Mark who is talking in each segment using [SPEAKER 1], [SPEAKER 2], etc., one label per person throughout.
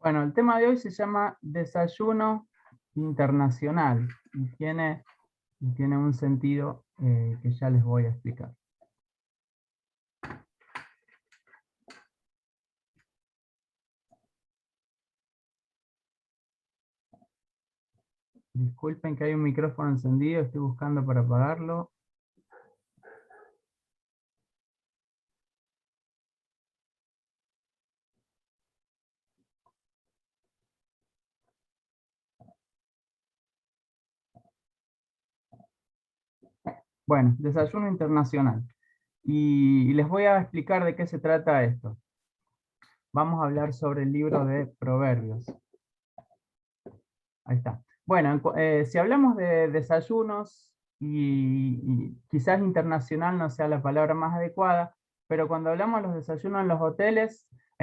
[SPEAKER 1] Bueno, el tema de hoy se llama desayuno internacional y tiene un sentido que ya les voy a explicar. Disculpen que hay un micrófono encendido, estoy buscando para apagarlo. Bueno, desayuno internacional. Y les voy a explicar de qué se trata esto. Vamos a hablar sobre el libro de Proverbios. Ahí está. Bueno, si hablamos de desayunos, y quizás internacional no sea la palabra más adecuada, pero cuando hablamos de los desayunos en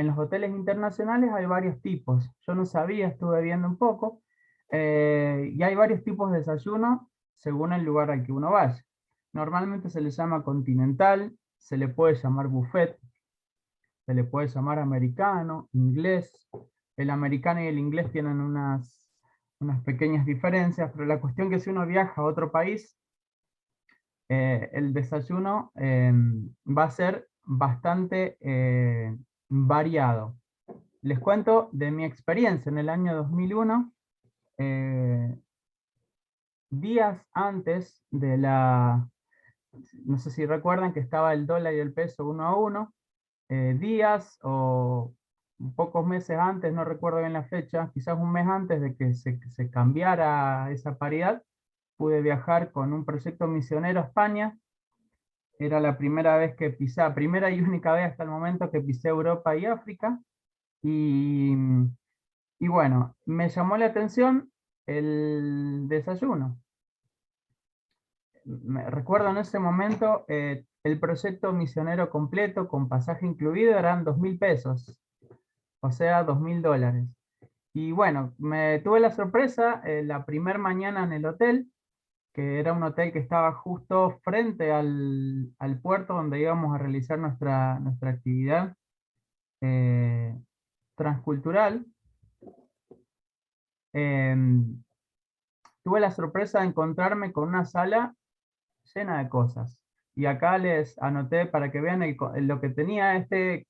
[SPEAKER 1] los hoteles internacionales hay varios tipos. Yo no sabía, estuve viendo un poco, y hay varios tipos de desayuno según el lugar al que uno vaya. Normalmente se le llama continental, se le puede llamar buffet, se le puede llamar americano, inglés. El americano y el inglés tienen unas pequeñas diferencias, pero la cuestión que si uno viaja a otro país, el desayuno va a ser bastante variado. Les cuento de mi experiencia en el año 2001, eh, días antes de no sé si recuerdan que estaba el dólar y el peso 1 a 1, días o pocos meses antes, no recuerdo bien la fecha, quizás un mes antes de que se cambiara esa paridad, pude viajar con un proyecto misionero a España. Era la primera vez que pisé, primera y única vez hasta el momento que pisé Europa y África. Y, y bueno, me llamó la atención el desayuno. Me recuerdo en ese momento, el proyecto misionero completo con pasaje incluido eran 2.000 pesos, o sea, $2.000. Y bueno, me tuve la sorpresa la primera mañana en el hotel, que era un hotel que estaba justo frente al puerto donde íbamos a realizar nuestra actividad eh, transcultural. Em, Tuve la sorpresa de encontrarme con una sala llena de cosas. Y acá les anoté para que vean lo que tenía este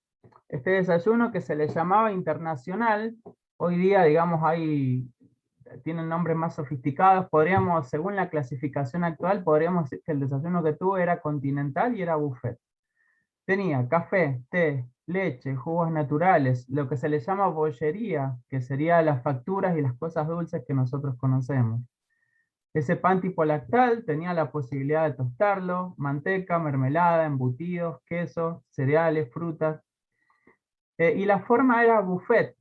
[SPEAKER 1] desayuno, que se le llamaba internacional. Hoy día, digamos, tienen nombres más sofisticados. Podríamos, según la clasificación actual, podríamos decir que el desayuno que tuve era continental y era buffet. Tenía café, té, leche, jugos naturales, lo que se le llama bollería, que sería las facturas y las cosas dulces que nosotros conocemos. Ese pan tipo lactal tenía la posibilidad de tostarlo, manteca, mermelada, embutidos, queso, cereales, frutas. Y la forma era buffet,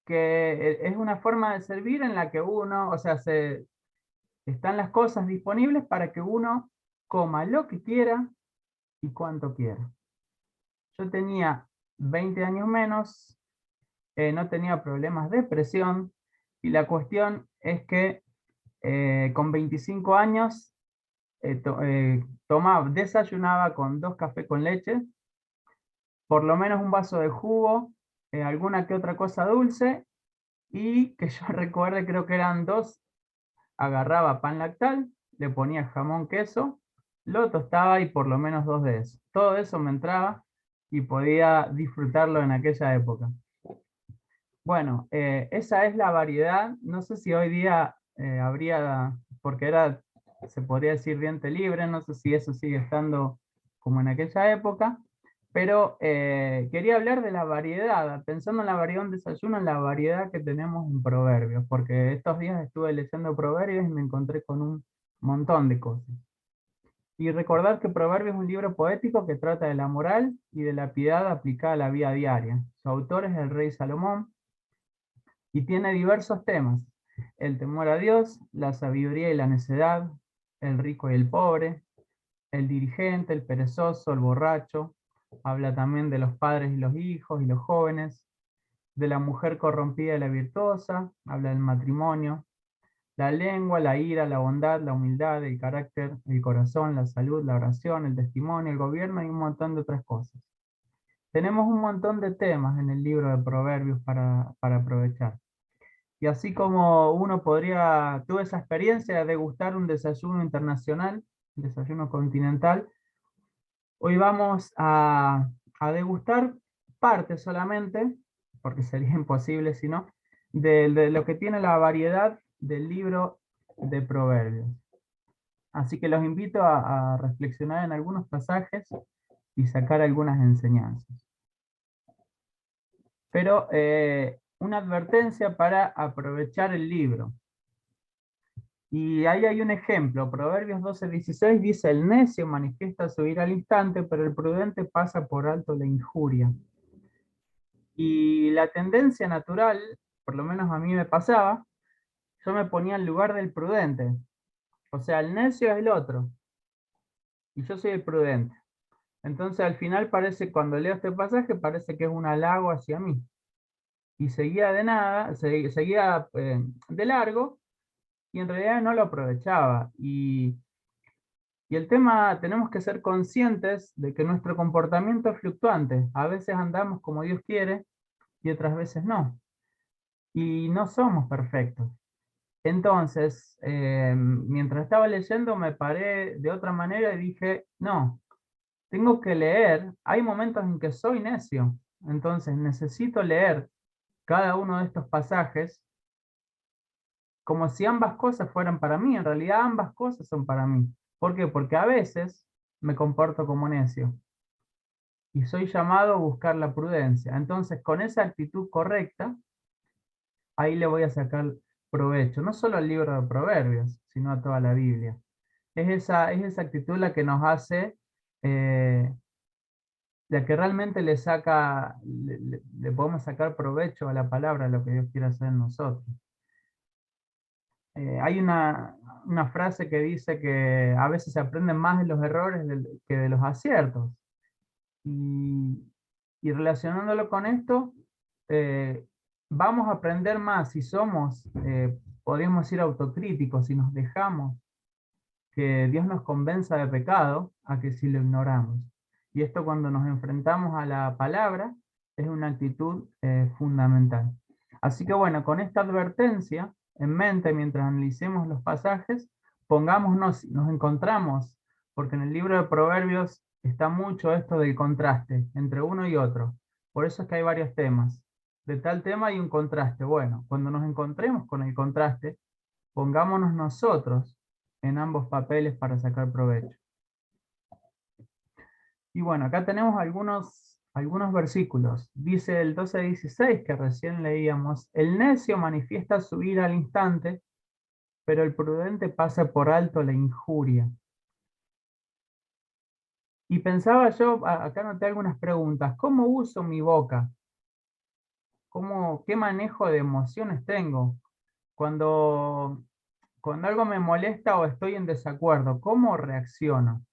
[SPEAKER 1] que es una forma de servir en la que uno, o sea, están las cosas disponibles para que uno coma lo que quiera y cuanto quiera. Yo tenía 20 años menos, no tenía problemas de presión, y la cuestión es que con 25 años desayunaba con 2 cafés con leche, por lo menos un vaso de jugo, alguna que otra cosa dulce, y que yo recuerde, creo que eran dos. Agarraba pan lactal, le ponía jamón, queso, lo tostaba y por lo menos 2 de eso. Todo eso me entraba y podía disfrutarlo en aquella época. Bueno, esa es la variedad. No sé si hoy día habría, porque se podría decir diente libre, no sé si eso sigue estando como en aquella época, pero quería hablar de la variedad, pensando en la variedad en desayuno, en la variedad que tenemos en Proverbios, porque estos días estuve leyendo Proverbios y me encontré con un montón de cosas. Y recordar que Proverbios es un libro poético que trata de la moral y de la piedad aplicada a la vida diaria. Su autor es el rey Salomón y tiene diversos temas: el temor a Dios, la sabiduría y la necedad, el rico y el pobre, el dirigente, el perezoso, el borracho. Habla también de los padres y los hijos y los jóvenes, de la mujer corrompida y la virtuosa, habla del matrimonio, la lengua, la ira, la bondad, la humildad, el carácter, el corazón, la salud, la oración, el testimonio, el gobierno y un montón de otras cosas. Tenemos un montón de temas en el libro de Proverbios para aprovechar. Y así como uno tuve esa experiencia de degustar un desayuno internacional, un desayuno continental, hoy vamos a degustar parte solamente, porque sería imposible si no, de lo que tiene la variedad del libro de Proverbios. Así que los invito a reflexionar en algunos pasajes y sacar algunas enseñanzas. Pero una advertencia para aprovechar el libro. Y ahí hay un ejemplo, Proverbios 12:16 dice, el necio manifiesta su ira al instante, pero el prudente pasa por alto la injuria. Y la tendencia natural, por lo menos a mí me pasaba, yo me ponía en lugar del prudente. O sea, el necio es el otro, y yo soy el prudente. Entonces al final parece, cuando leo este pasaje, parece que es un halago hacia mí. Y seguía de nada, seguía de largo, y en realidad no lo aprovechaba. Y el tema, tenemos que ser conscientes de que nuestro comportamiento es fluctuante. A veces andamos como Dios quiere y otras veces no. Y no somos perfectos. Entonces, mientras estaba leyendo, me paré de otra manera y dije, no, tengo que leer. Hay momentos en que soy necio. Entonces, necesito leer cada uno de estos pasajes como si ambas cosas fueran para mí. En realidad, ambas cosas son para mí. ¿Por qué? Porque a veces me comporto como necio y soy llamado a buscar la prudencia. Entonces, con esa actitud correcta, ahí le voy a sacar provecho, no solo al libro de Proverbios, sino a toda la Biblia. Es esa actitud la que nos hace, eh, la que realmente le podemos sacar provecho a la palabra, a lo que Dios quiere hacer en nosotros. Hay una frase que dice que a veces se aprenden más de los errores que de los aciertos. Y, y relacionándolo con esto, eh, vamos a aprender más si somos, podríamos decir, autocríticos, si nos dejamos que Dios nos convenza de pecado, a que si lo ignoramos. Y esto, cuando nos enfrentamos a la palabra, es una actitud fundamental. Así que bueno, con esta advertencia en mente, mientras analicemos los pasajes, nos encontramos, porque en el libro de Proverbios está mucho esto del contraste entre uno y otro. Por eso es que hay varios temas. De tal tema hay un contraste. Bueno, cuando nos encontremos con el contraste, pongámonos nosotros en ambos papeles para sacar provecho. Y bueno, acá tenemos algunos versículos. Dice el 12:16 que recién leíamos, el necio manifiesta su ira al instante, pero el prudente pasa por alto la injuria. Y pensaba yo, acá noté algunas preguntas, ¿cómo uso mi boca? ¿Qué manejo de emociones tengo? Cuando, cuando algo me molesta o estoy en desacuerdo, ¿cómo reacciono?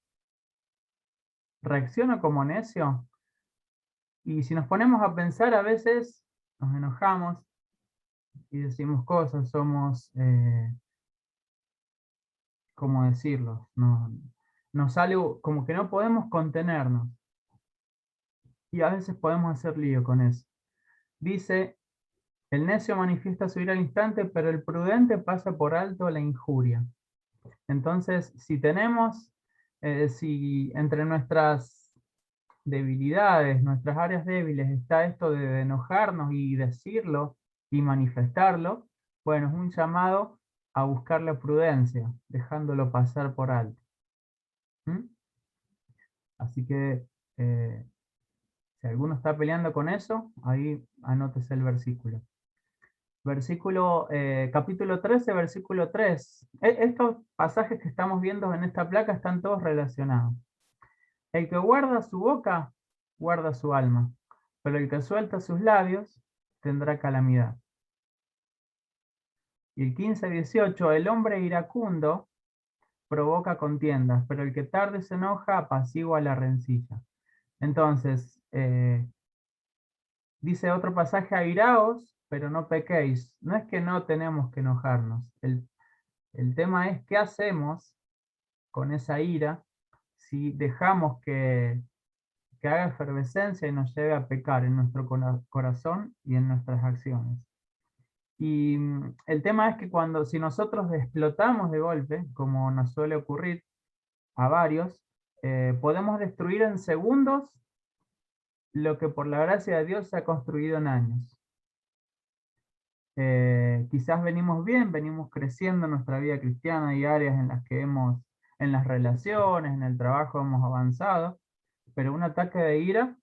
[SPEAKER 1] ¿Reacciono como necio? Y si nos ponemos a pensar, a veces nos enojamos y decimos cosas, somos, ¿cómo decirlo? No, nos sale como que no podemos contenernos. Y a veces podemos hacer lío con eso. Dice, el necio manifiesta su ira al instante, pero el prudente pasa por alto la injuria. Entonces, si entre nuestras debilidades, nuestras áreas débiles, está esto de enojarnos y decirlo y manifestarlo, bueno, es un llamado a buscar la prudencia, dejándolo pasar por alto. ¿Mm? Así que si alguno está peleando con eso, ahí anótese el versículo. Capítulo 13, versículo 3. Estos pasajes que estamos viendo en esta placa están todos relacionados. El que guarda su boca, guarda su alma, pero el que suelta sus labios tendrá calamidad. Y el 15:18, el hombre iracundo provoca contiendas, pero el que tarde se enoja apacigua la rencilla. Entonces, dice otro pasaje, airaos, pero no pequéis. No es que no tenemos que enojarnos. El tema es qué hacemos con esa ira si dejamos que haga efervescencia y nos lleve a pecar en nuestro corazón y en nuestras acciones. Y el tema es que si nosotros explotamos de golpe, como nos suele ocurrir a varios, podemos destruir en segundos lo que por la gracia de Dios se ha construido en años. Quizás venimos bien, venimos creciendo en nuestra vida cristiana y áreas en las que en las relaciones, en el trabajo hemos avanzado, pero un ataque de ira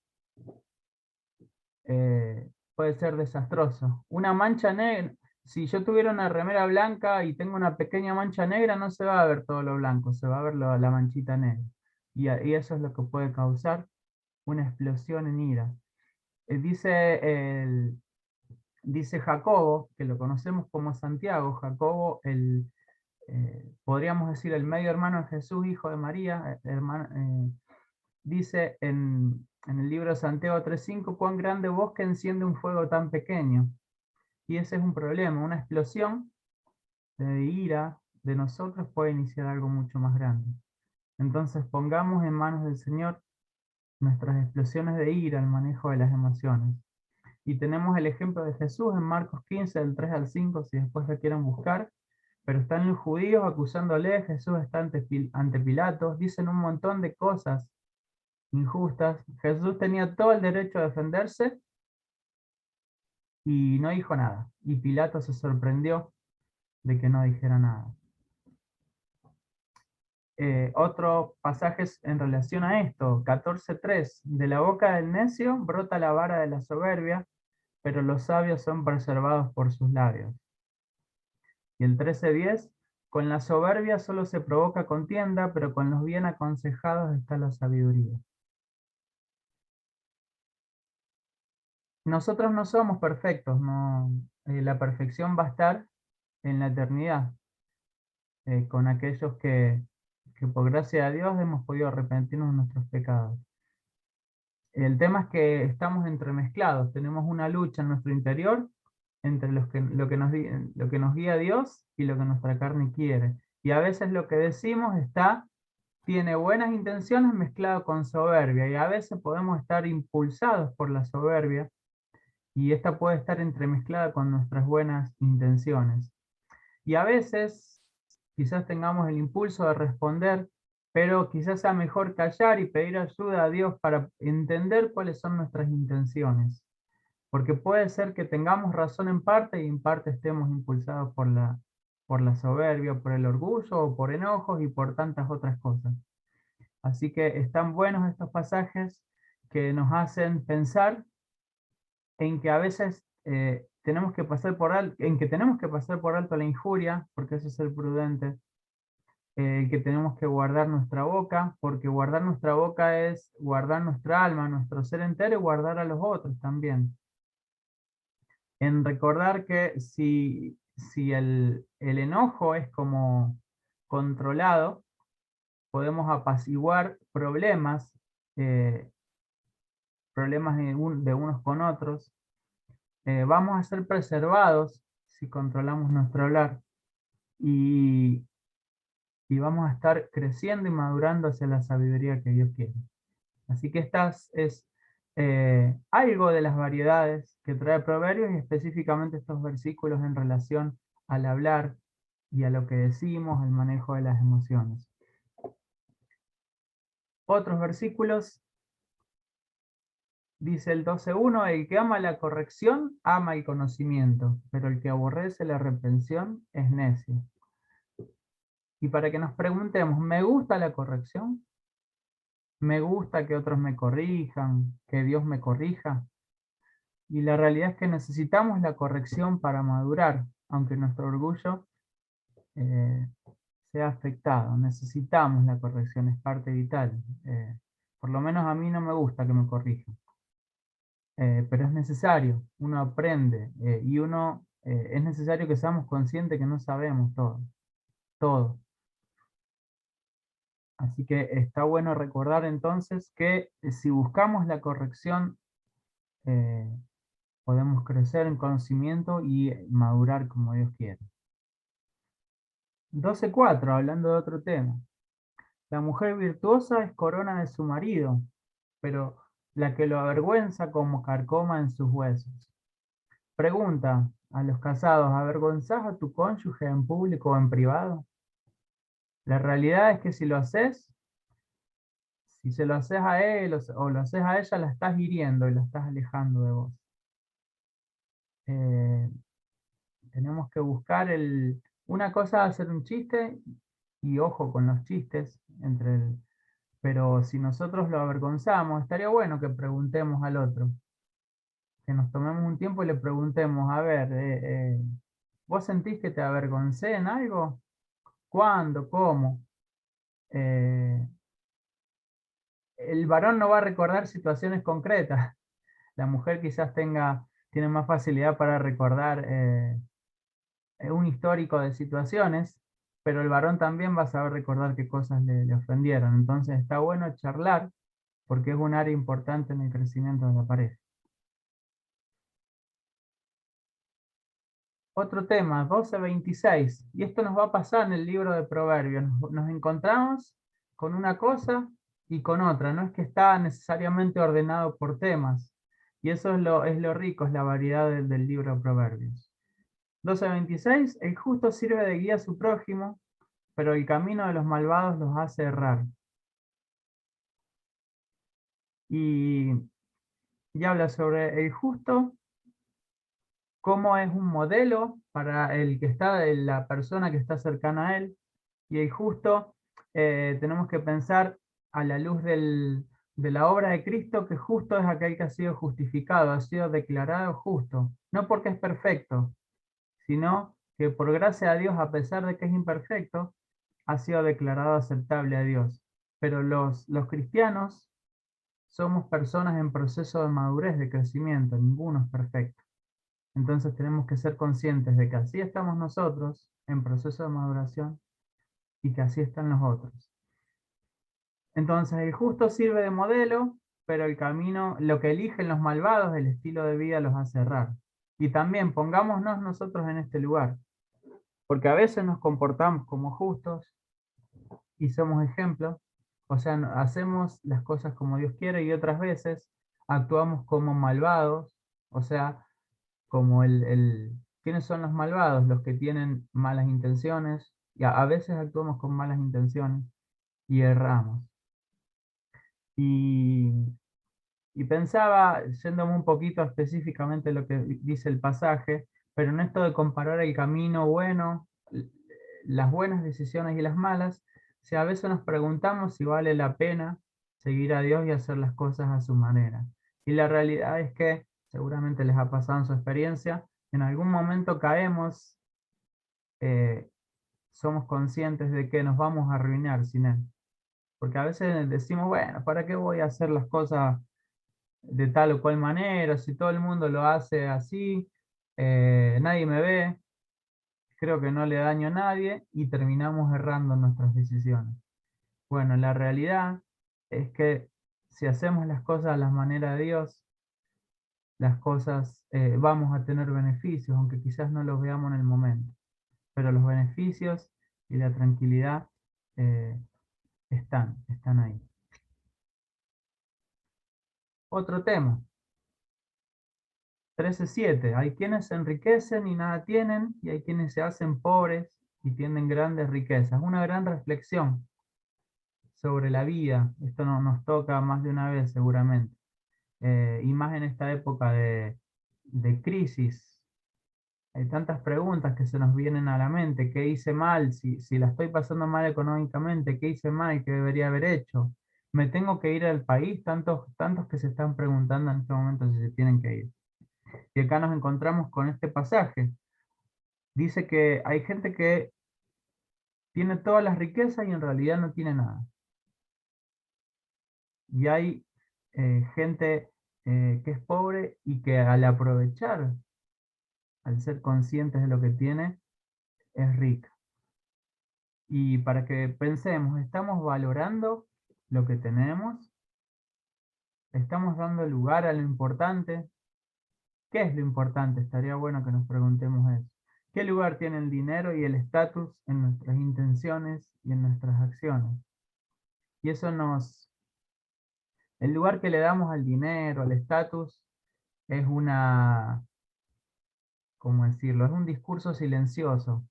[SPEAKER 1] puede ser desastroso. Una mancha negra, si yo tuviera una remera blanca y tengo una pequeña mancha negra, no se va a ver todo lo blanco, se va a ver la manchita negra. Y eso es lo que puede causar una explosión en ira. Dice Jacobo, que lo conocemos como Santiago, Jacobo, podríamos decir el medio hermano de Jesús, hijo de María, dice en el libro de Santiago 3:5, cuán grande bosque enciende un fuego tan pequeño. Y ese es un problema, una explosión de ira de nosotros puede iniciar algo mucho más grande. Entonces pongamos en manos del Señor nuestras explosiones de ira, el manejo de las emociones. Y tenemos el ejemplo de Jesús en Marcos 15, del 3 al 5, si después lo quieren buscar. Pero están los judíos acusándole, Jesús está ante Pilatos, dicen un montón de cosas injustas. Jesús tenía todo el derecho a defenderse y no dijo nada. Y Pilato se sorprendió de que no dijera nada. Otro pasaje en relación a esto, 14:3, de la boca del necio brota la vara de la soberbia, pero los sabios son preservados por sus labios. Y el 13:10, con la soberbia solo se provoca contienda, pero con los bien aconsejados está la sabiduría. Nosotros no somos perfectos, no, la perfección va a estar en la eternidad, con aquellos que por gracia de Dios hemos podido arrepentirnos de nuestros pecados. El tema es que estamos entremezclados, tenemos una lucha en nuestro interior entre lo que nos guía Dios y lo que nuestra carne quiere. Y a veces lo que decimos tiene buenas intenciones mezclado con soberbia, y a veces podemos estar impulsados por la soberbia, y esta puede estar entremezclada con nuestras buenas intenciones. Y a veces quizás tengamos el impulso de responder, pero quizás sea mejor callar y pedir ayuda a Dios para entender cuáles son nuestras intenciones. Porque puede ser que tengamos razón en parte y en parte estemos impulsados por la soberbia, por el orgullo o por enojos y por tantas otras cosas. Así que están buenos estos pasajes que nos hacen pensar en que a veces tenemos que pasar por alto, en que tenemos que pasar por alto la injuria, porque eso es ser prudente, que tenemos que guardar nuestra boca, porque guardar nuestra boca es guardar nuestra alma, nuestro ser entero, y guardar a los otros también. En recordar que si el enojo es como controlado, podemos apaciguar problemas, eh, problemas de unos con otros. Vamos a ser preservados si controlamos nuestro hablar, y vamos a estar creciendo y madurando hacia la sabiduría que Dios quiere. Así que estas es algo de las variedades que trae Proverbios, y específicamente estos versículos en relación al hablar y a lo que decimos, el manejo de las emociones. Otros versículos, dice el 12:1, el que ama la corrección ama el conocimiento, pero el que aborrece la reprensión es necio. Y para que nos preguntemos, ¿me gusta la corrección? ¿Me gusta que otros me corrijan, que Dios me corrija? Y la realidad es que necesitamos la corrección para madurar, aunque nuestro orgullo eh, sea afectado. Necesitamos la corrección, es parte vital. Por lo menos a mí no me gusta que me corrijan. Pero es necesario, uno aprende, y es necesario que seamos conscientes que no sabemos todo, todo. Así que está bueno recordar entonces que si buscamos la corrección, eh, podemos crecer en conocimiento y madurar como Dios quiere. 12:4, hablando de otro tema. La mujer virtuosa es corona de su marido, pero la que lo avergüenza como carcoma en sus huesos. Pregunta a los casados, ¿avergonzás a tu cónyuge en público o en privado? La realidad es que si lo haces, si se lo haces a él o lo haces a ella, la estás hiriendo y la estás alejando de vos. Eh, Tenemos que buscar una cosa es hacer un chiste, y ojo con los chistes, pero si nosotros lo avergonzamos, estaría bueno que preguntemos al otro, que nos tomemos un tiempo y le preguntemos, a ver, ¿vos sentís que te avergoncé en algo? ¿Cuándo? ¿Cómo? Eh, el varón no va a recordar situaciones concretas. La mujer quizás tiene más facilidad para recordar un histórico de situaciones, pero el varón también va a saber recordar qué cosas le ofendieron. Entonces está bueno charlar porque es un área importante en el crecimiento de la pareja. Otro tema, 12:26, y esto nos va a pasar en el libro de Proverbios. Nos encontramos con una cosa y con otra, no es que está necesariamente ordenado por temas, y eso es lo rico, es la variedad del libro de Proverbios. 12:26, el justo sirve de guía a su prójimo, pero el camino de los malvados los hace errar. Y habla sobre el justo, cómo es un modelo para la persona que está cercana a él, y el justo, tenemos que pensar a la luz de la obra de Cristo, que justo es aquel que ha sido justificado, ha sido declarado justo, no porque es perfecto, sino que por gracia de Dios, a pesar de que es imperfecto, ha sido declarado aceptable a Dios. Pero los cristianos somos personas en proceso de madurez, de crecimiento, ninguno es perfecto. Entonces tenemos que ser conscientes de que así estamos nosotros en proceso de maduración y que así están los otros. Entonces el justo sirve de modelo, pero el camino, lo que eligen los malvados, el estilo de vida los hace errar. Y también pongámonos nosotros en este lugar, porque a veces nos comportamos como justos y somos ejemplos, o sea, hacemos las cosas como Dios quiere, y otras veces actuamos como malvados, o sea, como ¿quiénes son los malvados? Los que tienen malas intenciones, y a veces actuamos con malas intenciones y erramos. Y, pensaba, yéndome un poquito específicamente lo que dice el pasaje, pero en esto de comparar el camino bueno, las buenas decisiones y las malas, si a veces nos preguntamos si vale la pena seguir a Dios y hacer las cosas a su manera. Y la realidad es que, seguramente les ha pasado en su experiencia, en algún momento caemos, eh, somos conscientes de que nos vamos a arruinar sin Él. Porque a veces decimos, bueno, ¿para qué voy a hacer las cosas de tal o cual manera? Si todo el mundo lo hace así, nadie me ve, creo que no le daño a nadie, y terminamos errando en nuestras decisiones. Bueno, la realidad es que si hacemos las cosas a la manera de Dios, las cosas, vamos a tener beneficios, aunque quizás no los veamos en el momento. Pero los beneficios y la tranquilidad están ahí. Otro tema, 13:7. Hay quienes se enriquecen y nada tienen, y hay quienes se hacen pobres y tienen grandes riquezas. Una gran reflexión sobre la vida. Esto nos toca más de una vez seguramente. Y más en esta época de crisis. Hay tantas preguntas que se nos vienen a la mente. ¿Qué hice mal? Si la estoy pasando mal económicamente, ¿qué hice mal? ¿Qué debería haber hecho? ¿Me tengo que ir al país? Tantos que se están preguntando en este momento si se tienen que ir. Y acá nos encontramos con este pasaje. Dice que hay gente que tiene todas las riquezas y en realidad no tiene nada. Y hay gente que es pobre y que al aprovechar, al ser conscientes de lo que tiene, es rica. Y para que pensemos, ¿estamos valorando lo que tenemos? ¿Estamos dando lugar a lo importante? ¿Qué es lo importante? Estaría bueno que nos preguntemos eso. ¿Qué lugar tiene el dinero y el estatus en nuestras intenciones y en nuestras acciones? Y eso El lugar que le damos al dinero, al estatus, es una, ¿cómo decirlo? Es un discurso silencioso.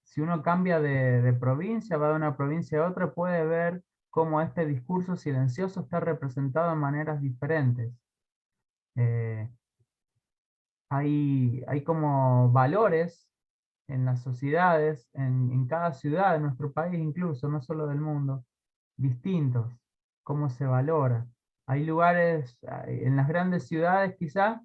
[SPEAKER 1] Si uno cambia de provincia, va de una provincia a otra, puede ver cómo este discurso silencioso está representado de maneras diferentes. Eh, hay como valores en las sociedades, en cada ciudad de nuestro país incluso, no solo del mundo, distintos, cómo se valora. Hay lugares, en las grandes ciudades quizás,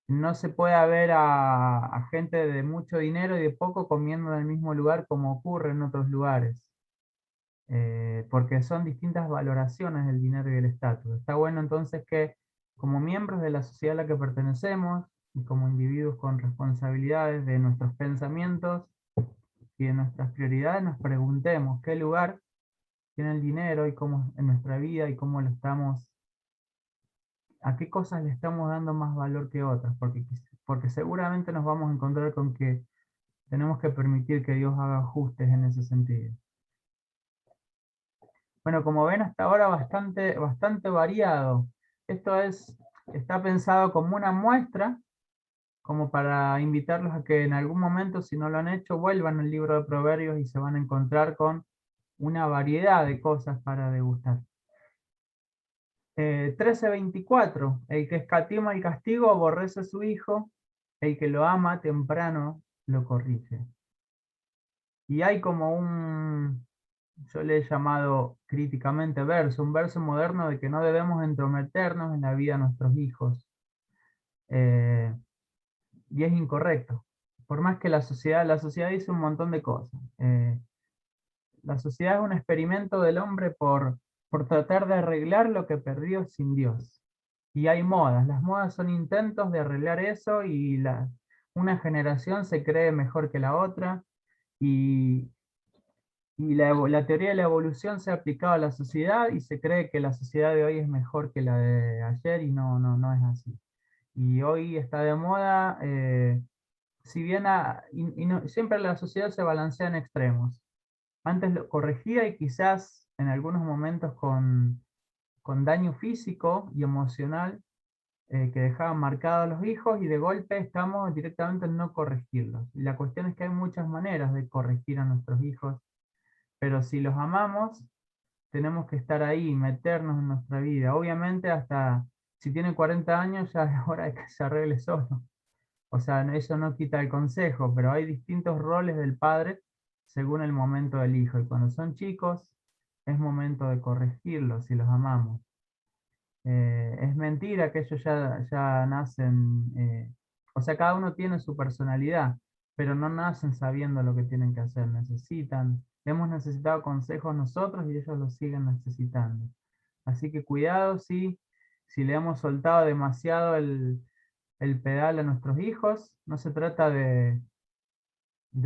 [SPEAKER 1] no se puede ver a gente de mucho dinero y de poco comiendo en el mismo lugar como ocurre en otros lugares, porque son distintas valoraciones del dinero y el estatus. Está bueno entonces que como miembros de la sociedad a la que pertenecemos y como individuos con responsabilidades de nuestros pensamientos y de nuestras prioridades, nos preguntemos qué lugar tiene el dinero y cómo en nuestra vida y cómo lo estamos, a qué cosas le estamos dando más valor que otras, porque seguramente nos vamos a encontrar con que tenemos que permitir que Dios haga ajustes en ese sentido. Bueno, como ven hasta ahora bastante variado. Está pensado como una muestra, como para invitarlos a que en algún momento, si no lo han hecho, vuelvan al libro de Proverbios y se van a encontrar con una variedad de cosas para degustar. 13:24, el que escatima el castigo aborrece a su hijo, el que lo ama temprano lo corrige. Y hay como yo le he llamado críticamente un verso moderno de que no debemos entrometernos en la vida de nuestros hijos. Eh, y es incorrecto. Por más que la sociedad dice un montón de cosas. La sociedad es un experimento del hombre por tratar de arreglar lo que perdió sin Dios. Y hay modas. Las modas son intentos de arreglar eso y una generación se cree mejor que la otra. Y, la teoría de la evolución se ha aplicado a la sociedad y se cree que la sociedad de hoy es mejor que la de ayer y no es así. Y hoy está de moda, si bien siempre la sociedad se balancea en extremos. Antes lo corregía y quizás en algunos momentos con daño físico y emocional, que dejaban marcados a los hijos y de golpe estamos directamente en no corregirlos. Y la cuestión es que hay muchas maneras de corregir a nuestros hijos, pero si los amamos, tenemos que estar ahí, meternos en nuestra vida. Obviamente hasta si tiene 40 años ya es hora de que se arregle solo. O sea, eso no quita el consejo, pero hay distintos roles del padre según el momento del hijo. Y cuando son chicos, es momento de corregirlos si los amamos. Es mentira que ellos ya nacen, o sea, cada uno tiene su personalidad, pero no nacen sabiendo lo que tienen que hacer. Hemos necesitado consejos nosotros y ellos los siguen necesitando. Así que cuidado si le hemos soltado demasiado el pedal a nuestros hijos. No se trata de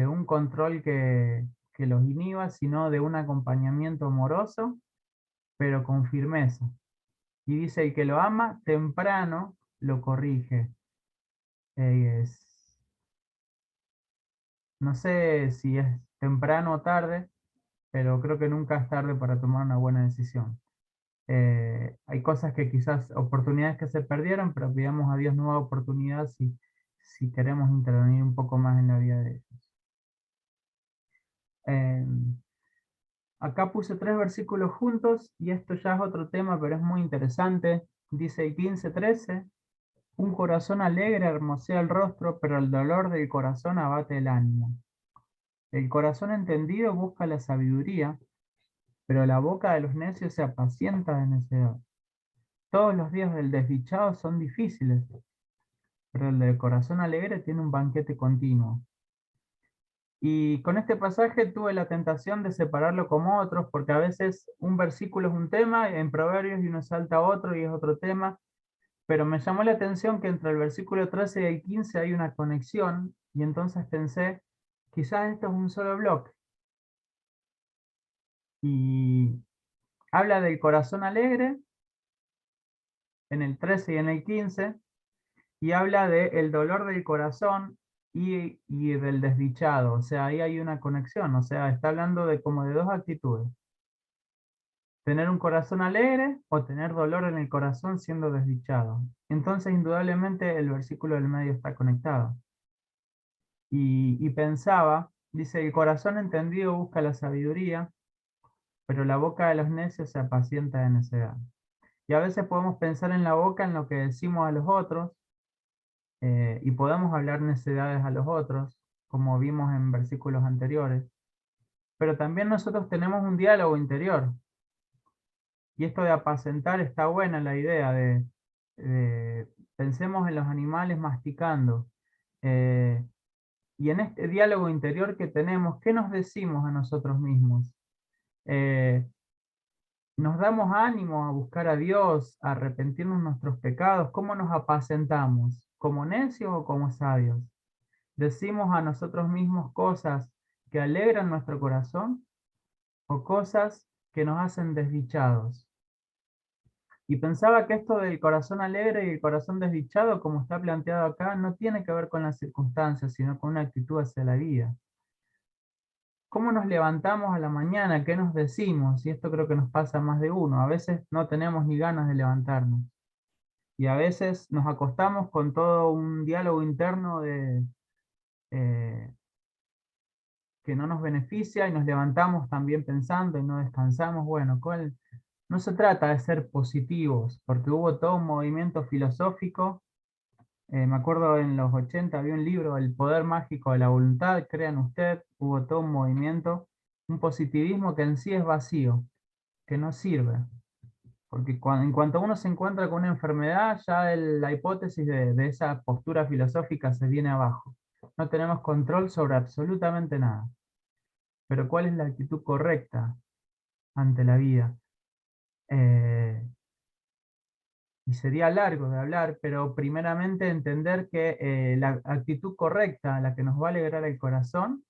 [SPEAKER 1] un control que los inhiba, sino de un acompañamiento amoroso, pero con firmeza. Y dice, el que lo ama, temprano lo corrige. No sé si es temprano o tarde, pero creo que nunca es tarde para tomar una buena decisión. Hay cosas que quizás, oportunidades que se perdieron, pero pidamos a Dios nueva oportunidad si queremos intervenir un poco más en la vida de ellos. Eh, Acá puse 3 versículos juntos y esto ya es otro tema, pero es muy interesante. Dice el 15:13, un corazón alegre hermosea el rostro, pero el dolor del corazón abate el ánimo. El corazón entendido busca la sabiduría, pero la boca de los necios se apacienta de necedad. Todos los días del desdichado son difíciles, pero el del corazón alegre tiene un banquete continuo. Y con este pasaje tuve la tentación de separarlo como otros, porque a veces un versículo es un tema, en Proverbios y uno salta a otro y es otro tema, pero me llamó la atención que entre el versículo 13 y el 15 hay una conexión, y entonces pensé, quizás esto es un solo bloque. Y habla del corazón alegre en el 13 y en el 15, y habla del dolor del corazón y del desdichado. O sea, ahí hay una conexión, o sea, está hablando de como de dos actitudes. tener un corazón alegre o tener dolor en el corazón siendo desdichado. Entonces, indudablemente, el versículo del medio está conectado. Y pensaba, dice, el corazón entendido busca la sabiduría, pero la boca de los necios se apacienta de necedad. Y a veces podemos pensar en la boca en lo que decimos a los otros, y podemos hablar necedades a los otros, como vimos en versículos anteriores, pero también nosotros tenemos un diálogo interior. Y esto de apacentar está buena la idea pensemos en los animales masticando. eh, y en este diálogo interior que tenemos, ¿qué nos decimos a nosotros mismos? Eh, ¿Nos damos ánimo a buscar a Dios, a arrepentirnos de nuestros pecados? ¿Cómo nos apacentamos? ¿Como necios o como sabios? ¿Decimos a nosotros mismos cosas que alegran nuestro corazón o cosas que nos hacen desdichados? Y pensaba que esto del corazón alegre y el corazón desdichado, como está planteado acá, no tiene que ver con las circunstancias, sino con una actitud hacia la vida. ¿Cómo nos levantamos a la mañana? ¿Qué nos decimos? Y esto creo que nos pasa a más de uno. A veces no tenemos ni ganas de levantarnos. Y a veces nos acostamos con todo un diálogo interno eh, que no nos beneficia y nos levantamos también pensando y no descansamos. Bueno, no se trata de ser positivos, porque hubo todo un movimiento filosófico. Me acuerdo en los 80 había un libro, El poder mágico de la voluntad, crean usted, hubo todo un movimiento, un positivismo que en sí es vacío, que no sirve. Porque en cuanto uno se encuentra con una enfermedad, ya la hipótesis de esa postura filosófica se viene abajo. No tenemos control sobre absolutamente nada. Pero ¿cuál es la actitud correcta ante la vida? Eh, y sería largo de hablar, pero primeramente entender que la actitud correcta, la que nos va a alegrar el corazón,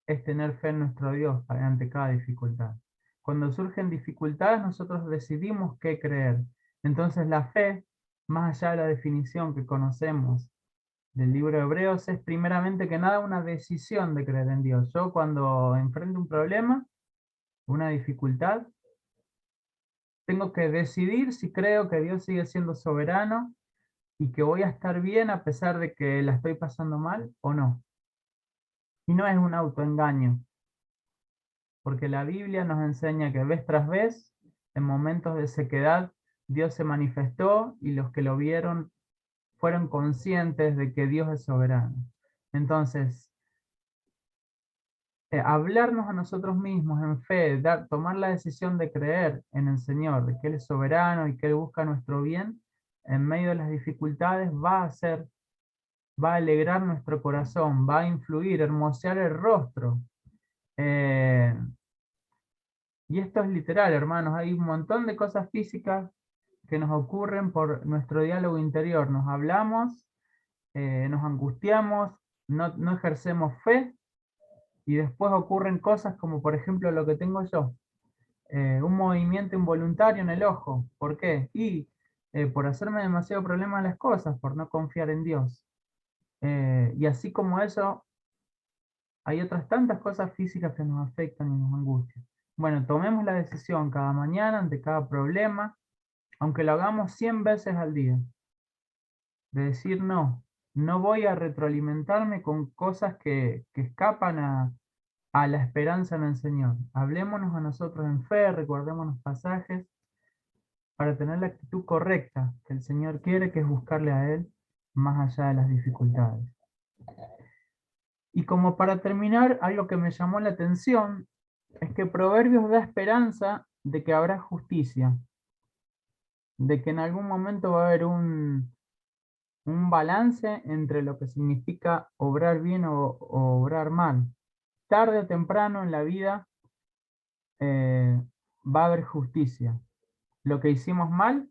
[SPEAKER 1] es tener fe en nuestro Dios ante cada dificultad. Cuando surgen dificultades, nosotros decidimos qué creer. Entonces la fe, más allá de la definición que conocemos del libro de Hebreos, es primeramente que nada una decisión de creer en Dios. Yo cuando enfrento un problema, una dificultad, tengo que decidir si creo que Dios sigue siendo soberano y que voy a estar bien a pesar de que la estoy pasando mal o no. Y no es un autoengaño, porque la Biblia nos enseña que vez tras vez, en momentos de sequedad, Dios se manifestó y los que lo vieron fueron conscientes de que Dios es soberano. Entonces, hablarnos a nosotros mismos en fe, tomar la decisión de creer en el Señor, de que Él es soberano y que Él busca nuestro bien, en medio de las dificultades, va a alegrar nuestro corazón, va a influir, hermosear el rostro. Eh, y esto es literal, hermanos. Hay un montón de cosas físicas que nos ocurren por nuestro diálogo interior. Nos hablamos, nos angustiamos, no ejercemos fe y después ocurren cosas como por ejemplo lo que tengo yo. Un movimiento involuntario en el ojo. ¿Por qué? Y por hacerme demasiado problema a las cosas, por no confiar en Dios. Y así como eso, hay otras tantas cosas físicas que nos afectan y nos angustian. Bueno, tomemos la decisión cada mañana ante cada problema, aunque lo hagamos 100 veces al día, de decir no, no voy a retroalimentarme con cosas que escapan a la esperanza en el Señor. Hablémonos a nosotros en fe, recordémonos pasajes para tener la actitud correcta que el Señor quiere, que es buscarle a Él más allá de las dificultades. Y como para terminar, algo que me llamó la atención es que Proverbios da esperanza de que habrá justicia, de que en algún momento va a haber un balance entre lo que significa obrar bien o obrar mal. Tarde o temprano en la vida eh, va a haber justicia. Lo que hicimos mal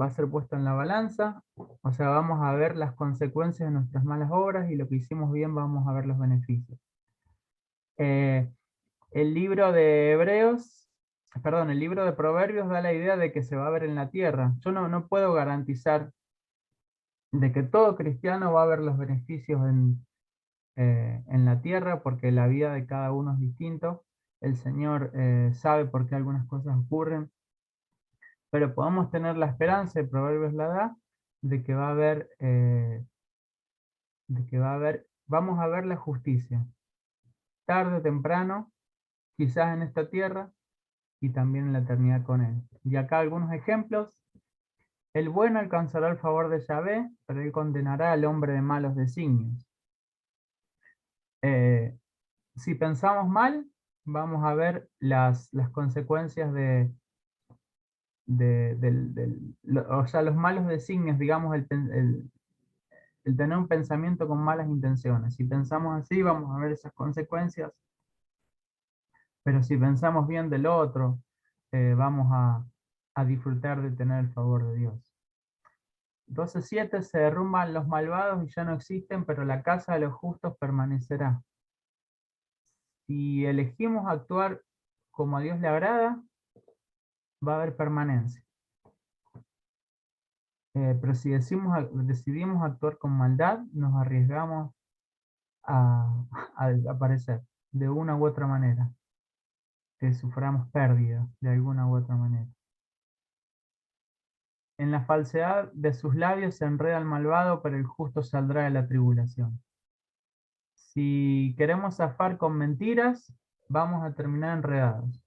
[SPEAKER 1] va a ser puesto en la balanza, o sea, vamos a ver las consecuencias de nuestras malas obras y lo que hicimos bien vamos a ver los beneficios. Eh, el libro de Hebreos, perdón, el libro de Proverbios da la idea de que se va a ver en la tierra. Yo no puedo garantizar de que todo cristiano va a ver los beneficios en la tierra porque la vida de cada uno es distinto, el Señor sabe por qué algunas cosas ocurren, pero podemos tener la esperanza, y Proverbios la da, de que va a haber, vamos a ver la justicia, tarde o temprano, quizás en esta tierra y también en la eternidad con Él. Y acá algunos ejemplos. El bueno alcanzará el favor de Yahvé, pero Él condenará al hombre de malos designios. Si pensamos mal, vamos a ver las consecuencias o sea, los malos designios, digamos, el tener un pensamiento con malas intenciones. Si pensamos así, vamos a ver esas consecuencias, pero si pensamos bien del otro, vamos a disfrutar de tener el favor de Dios. 12:7 se derrumban los malvados y ya no existen, pero la casa de los justos permanecerá. Si elegimos actuar como a Dios le agrada, va a haber permanencia. Pero si decidimos actuar con maldad, nos arriesgamos a desaparecer de una u otra manera, que suframos pérdida de alguna u otra manera. En la falsedad de sus labios se enreda el malvado, pero el justo saldrá de la tribulación. Si queremos zafar con mentiras, vamos a terminar enredados.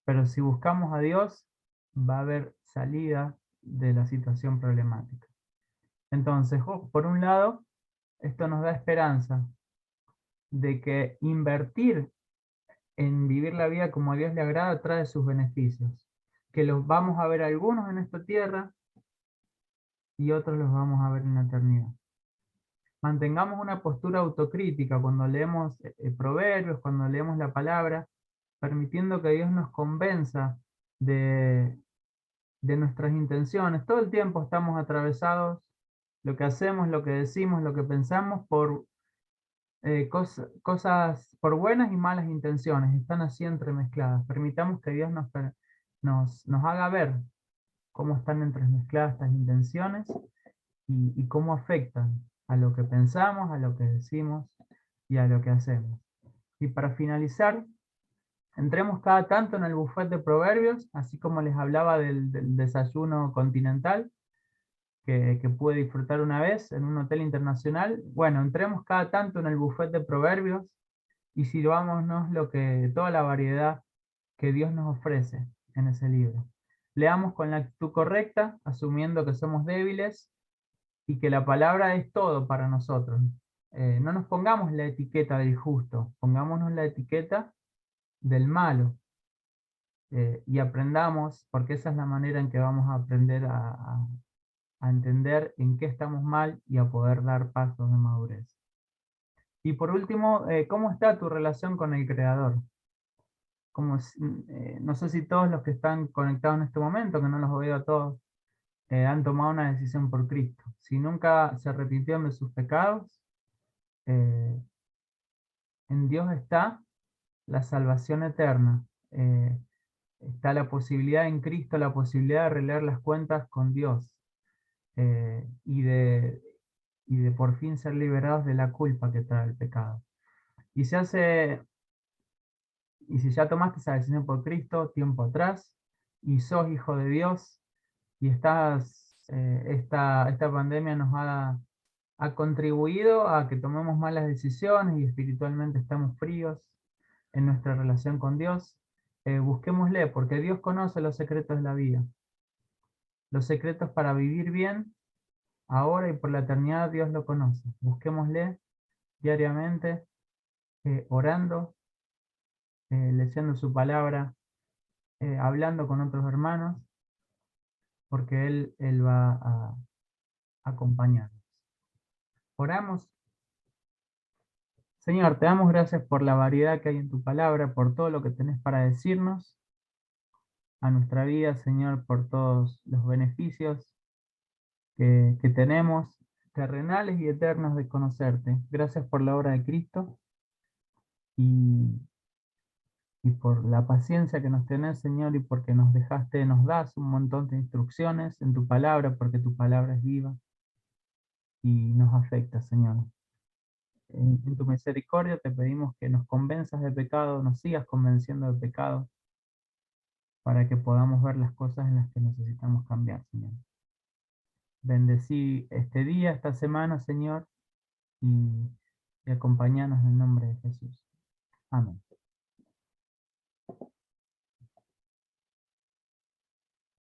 [SPEAKER 1] Pero si buscamos a Dios, va a haber salida de la situación problemática. Entonces, por un lado, esto nos da esperanza de que invertir en vivir la vida como a Dios le agrada trae sus beneficios, que los vamos a ver algunos en esta tierra y otros los vamos a ver en la eternidad. Mantengamos una postura autocrítica cuando leemos proverbios, cuando leemos la palabra, permitiendo que Dios nos convenza de nuestras intenciones. Todo el tiempo estamos atravesados, lo que hacemos, lo que decimos, lo que pensamos, por cosas, por buenas y malas intenciones, están así entremezcladas. Permitamos que Dios nos haga ver cómo están entremezcladas estas intenciones y cómo afectan a lo que pensamos, a lo que decimos y a lo que hacemos. Y para finalizar, entremos cada tanto en el buffet de proverbios, así como les hablaba del desayuno continental que pude disfrutar una vez en un hotel internacional. Bueno, entremos cada tanto en el buffet de proverbios y sirvámonos toda la variedad que Dios nos ofrece en ese libro. Leamos con la actitud correcta, asumiendo que somos débiles y que la palabra es todo para nosotros. No nos pongamos la etiqueta del justo, pongámonos la etiqueta del malo, y aprendamos, porque esa es la manera en que vamos a aprender a entender en qué estamos mal y a poder dar pasos de madurez. Y por último, ¿cómo está tu relación con el Creador? No sé si todos los que están conectados en este momento, que no los veo a todos, han tomado una decisión por Cristo. Si nunca se arrepintieron de sus pecados, eh, en Dios está la salvación eterna. Está la posibilidad en Cristo, la posibilidad de arreglar las cuentas con Dios, y de por fin ser liberados de la culpa que trae el pecado. Y si ya tomaste esa decisión por Cristo tiempo atrás, y sos hijo de Dios, y esta pandemia ha contribuido a que tomemos malas decisiones y espiritualmente estamos fríos en nuestra relación con Dios, busquémosle, porque Dios conoce los secretos de la vida. Los secretos para vivir bien, ahora y por la eternidad, Dios lo conoce. Busquémosle diariamente, orando, leyendo su palabra, hablando con otros hermanos, porque Él va a acompañarnos. Oramos. Señor, te damos gracias por la variedad que hay en tu palabra, por todo lo que tenés para decirnos a nuestra vida, Señor, por todos los beneficios que tenemos, terrenales y eternos, de conocerte. Gracias por la obra de Cristo y, y por la paciencia que nos tenés, Señor, y porque nos das un montón de instrucciones en tu palabra, porque tu palabra es viva y nos afecta, Señor. en tu misericordia te pedimos que nos convenzas de pecado, nos sigas convenciendo de pecado, para que podamos ver las cosas en las que necesitamos cambiar, Señor. Bendecí este día, esta semana, Señor, y acompáñanos en el nombre de Jesús. Amén.